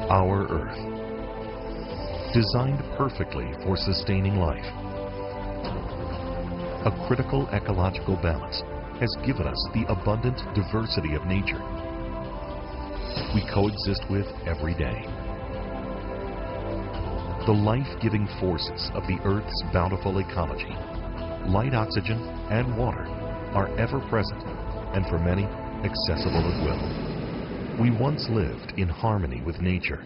Our Earth, designed perfectly for sustaining life. A critical ecological balance has given us the abundant diversity of nature we coexist with every day. The life-giving forces of the Earth's bountiful ecology, light, oxygen, and water, are ever present and for many accessible at will. We once lived in harmony with nature.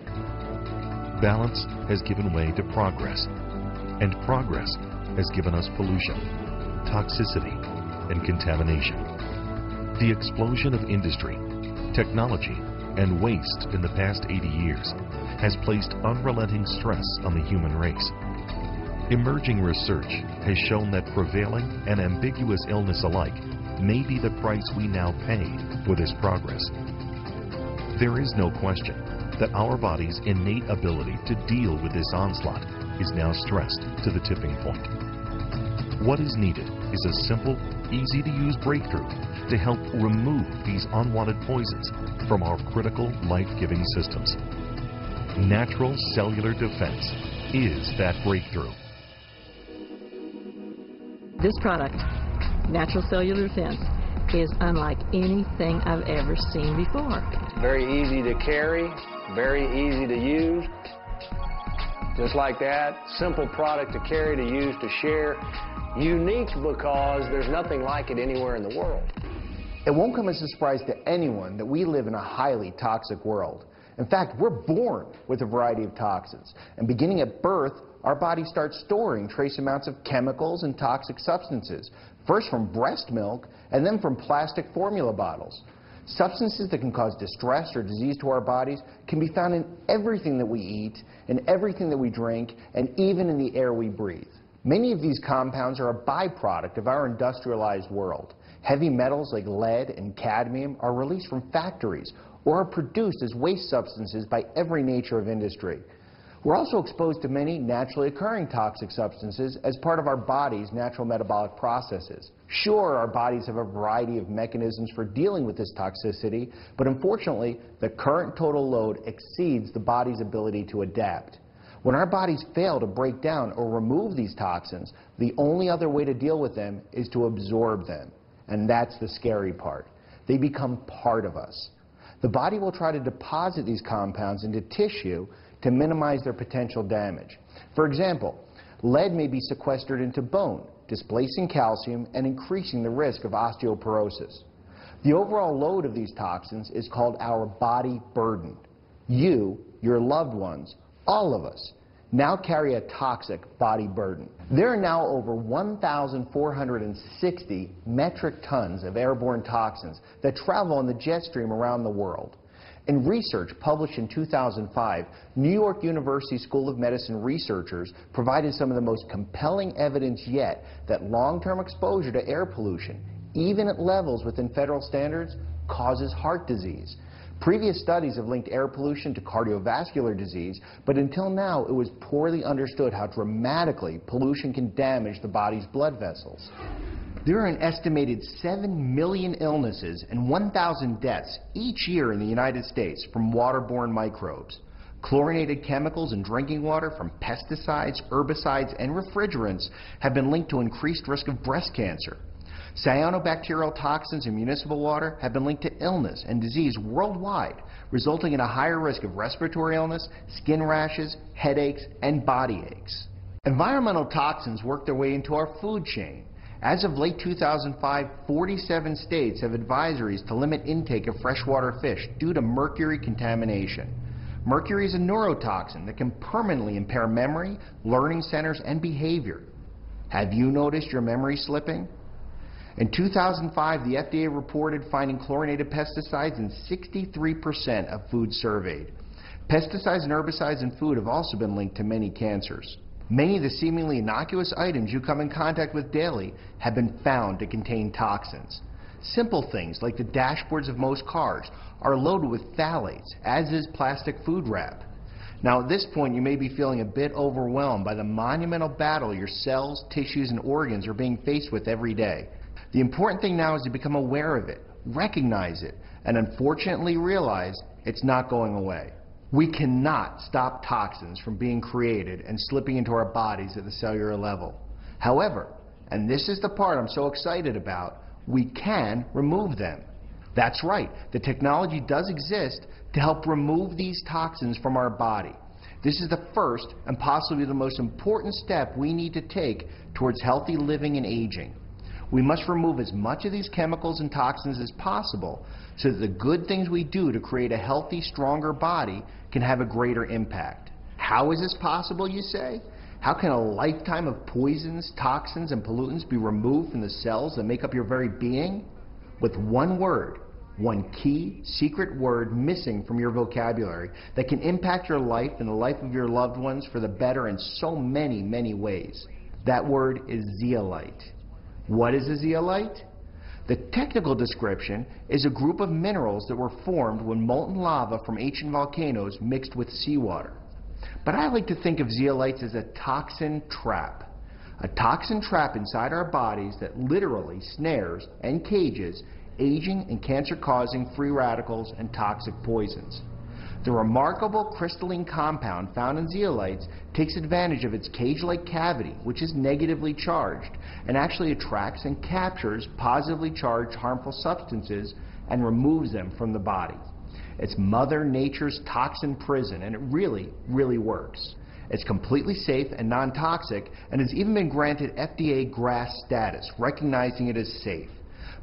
Balance has given way to progress, and progress has given us pollution, toxicity, and contamination. The explosion of industry, technology, and waste in the past 80 years has placed unrelenting stress on the human race. Emerging research has shown that prevailing and ambiguous illness alike may be the price we now pay for this progress. There is no question that our body's innate ability to deal with this onslaught is now stressed to the tipping point. What is needed is a simple, easy-to-use breakthrough to help remove these unwanted poisons from our critical life-giving systems. Natural cellular defense is that breakthrough. This product, Natural Cellular Defense, is unlike anything I've ever seen before. Very easy to carry, very easy to use. Just like that, simple product to carry, to use, to share. Unique because there's nothing like it anywhere in the world. It won't come as a surprise to anyone that we live in a highly toxic world. In fact, we're born with a variety of toxins. And beginning at birth, our body starts storing trace amounts of chemicals and toxic substances, first from breast milk and then from plastic formula bottles. Substances that can cause distress or disease to our bodies can be found in everything that we eat, in everything that we drink, and even in the air we breathe. Many of these compounds are a byproduct of our industrialized world. Heavy metals like lead and cadmium are released from factories or are produced as waste substances by every nature of industry. We're also exposed to many naturally occurring toxic substances as part of our body's natural metabolic processes. Sure, our bodies have a variety of mechanisms for dealing with this toxicity, but unfortunately, the current total load exceeds the body's ability to adapt. When our bodies fail to break down or remove these toxins, the only other way to deal with them is to absorb them. And that's the scary part. They become part of us. The body will try to deposit these compounds into tissue to minimize their potential damage. For example, lead may be sequestered into bone, displacing calcium and increasing the risk of osteoporosis. The overall load of these toxins is called our body burden. You, your loved ones, all of us, now carry a toxic body burden. There are now over 1,460 metric tons of airborne toxins that travel on the jet stream around the world. In research published in 2005, New York University School of Medicine researchers provided some of the most compelling evidence yet that long-term exposure to air pollution, even at levels within federal standards, causes heart disease. Previous studies have linked air pollution to cardiovascular disease, but until now it was poorly understood how dramatically pollution can damage the body's blood vessels. There are an estimated 7 million illnesses and 1,000 deaths each year in the United States from waterborne microbes. Chlorinated chemicals in drinking water from pesticides, herbicides, and refrigerants have been linked to increased risk of breast cancer. Cyanobacterial toxins in municipal water have been linked to illness and disease worldwide, resulting in a higher risk of respiratory illness, skin rashes, headaches, and body aches. Environmental toxins work their way into our food chain. As of late 2005, 47 states have advisories to limit intake of freshwater fish due to mercury contamination. Mercury is a neurotoxin that can permanently impair memory, learning centers, and behavior. Have you noticed your memory slipping? In 2005, the FDA reported finding chlorinated pesticides in 63% of food surveyed. Pesticides and herbicides in food have also been linked to many cancers. Many of the seemingly innocuous items you come in contact with daily have been found to contain toxins. Simple things like the dashboards of most cars are loaded with phthalates, as is plastic food wrap. Now at this point you may be feeling a bit overwhelmed by the monumental battle your cells, tissues, and organs are being faced with every day. The important thing now is to become aware of it, recognize it, and unfortunately realize it's not going away. We cannot stop toxins from being created and slipping into our bodies at the cellular level. However, and this is the part I'm so excited about, we can remove them. That's right, the technology does exist to help remove these toxins from our body. This is the first and possibly the most important step we need to take towards healthy living and aging. We must remove as much of these chemicals and toxins as possible so that the good things we do to create a healthy, stronger body can have a greater impact. How is this possible, you say? How can a lifetime of poisons, toxins, and pollutants be removed from the cells that make up your very being? With one word, one key, secret word missing from your vocabulary that can impact your life and the life of your loved ones for the better in so many, many ways. That word is zeolite. What is a zeolite? The technical description is a group of minerals that were formed when molten lava from ancient volcanoes mixed with seawater. But I like to think of zeolites as a toxin trap. A toxin trap inside our bodies that literally snares and cages aging and cancer-causing free radicals and toxic poisons. The remarkable crystalline compound found in zeolites takes advantage of its cage-like cavity, which is negatively charged, and actually attracts and captures positively charged harmful substances and removes them from the body. It's Mother Nature's toxin prison, and it really, really works. It's completely safe and non-toxic, and has even been granted FDA GRAS status, recognizing it as safe.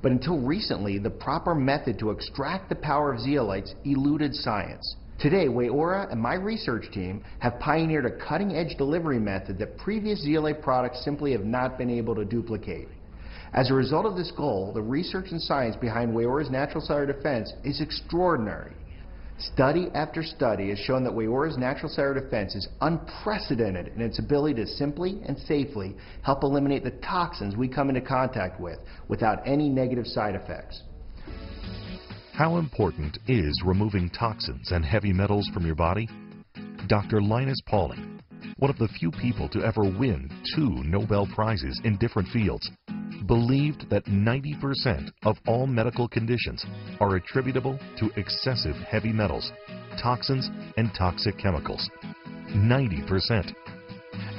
But until recently, the proper method to extract the power of zeolites eluded science. Today, Waiora and my research team have pioneered a cutting-edge delivery method that previous zeolite products simply have not been able to duplicate. As a result of this goal, the research and science behind Waiora's natural cellular defense is extraordinary. Study after study has shown that Waiora's natural cellular defense is unprecedented in its ability to simply and safely help eliminate the toxins we come into contact with without any negative side effects. How important is removing toxins and heavy metals from your body? Dr. Linus Pauling, one of the few people to ever win 2 Nobel Prizes in different fields, believed that 90% of all medical conditions are attributable to excessive heavy metals, toxins, and toxic chemicals. 90%.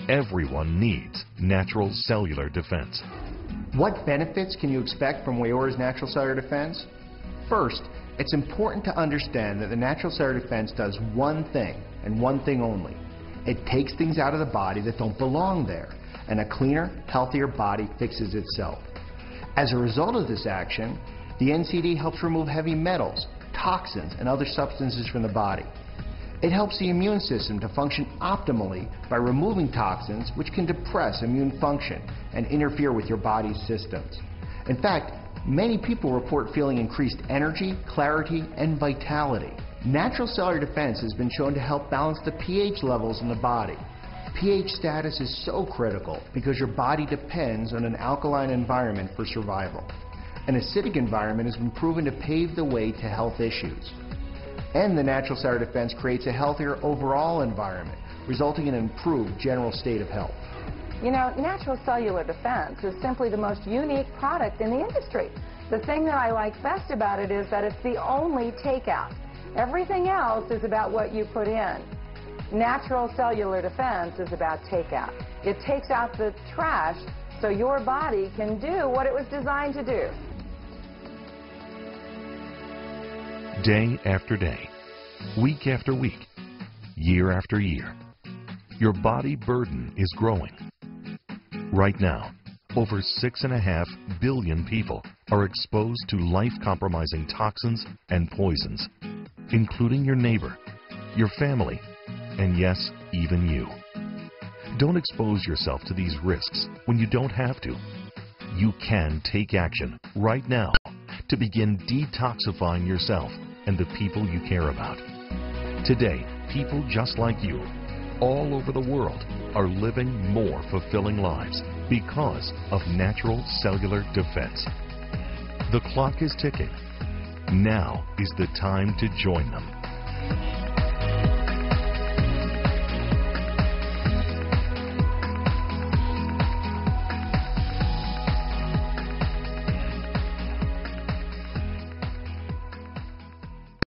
Everyone needs natural cellular defense. What benefits can you expect from Waiora's natural cellular defense? First, it's important to understand that the natural cellular defense does one thing, and one thing only. It takes things out of the body that don't belong there, and a cleaner, healthier body fixes itself. As a result of this action, the NCD helps remove heavy metals, toxins, and other substances from the body. It helps the immune system to function optimally by removing toxins which can depress immune function and interfere with your body's systems. In fact, many people report feeling increased energy, clarity, and vitality. Natural cellular defense has been shown to help balance the pH levels in the body. pH status is so critical because your body depends on an alkaline environment for survival. An acidic environment has been proven to pave the way to health issues. And the natural cellular defense creates a healthier overall environment, resulting in an improved general state of health. You know, natural cellular defense is simply the most unique product in the industry. The thing that I like best about it is that it's the only takeout. Everything else is about what you put in. Natural cellular defense is about takeout. It takes out the trash so your body can do what it was designed to do. Day after day, week after week, year after year, your body burden is growing. Right now, over 6.5 billion people are exposed to life-compromising toxins and poisons, including your neighbor, your family, and yes, even you. Don't expose yourself to these risks when you don't have to. You can take action right now to begin detoxifying yourself and the people you care about. Today, people just like you, all over the world, are living more fulfilling lives because of natural cellular defense. The clock is ticking. Now is the time to join them.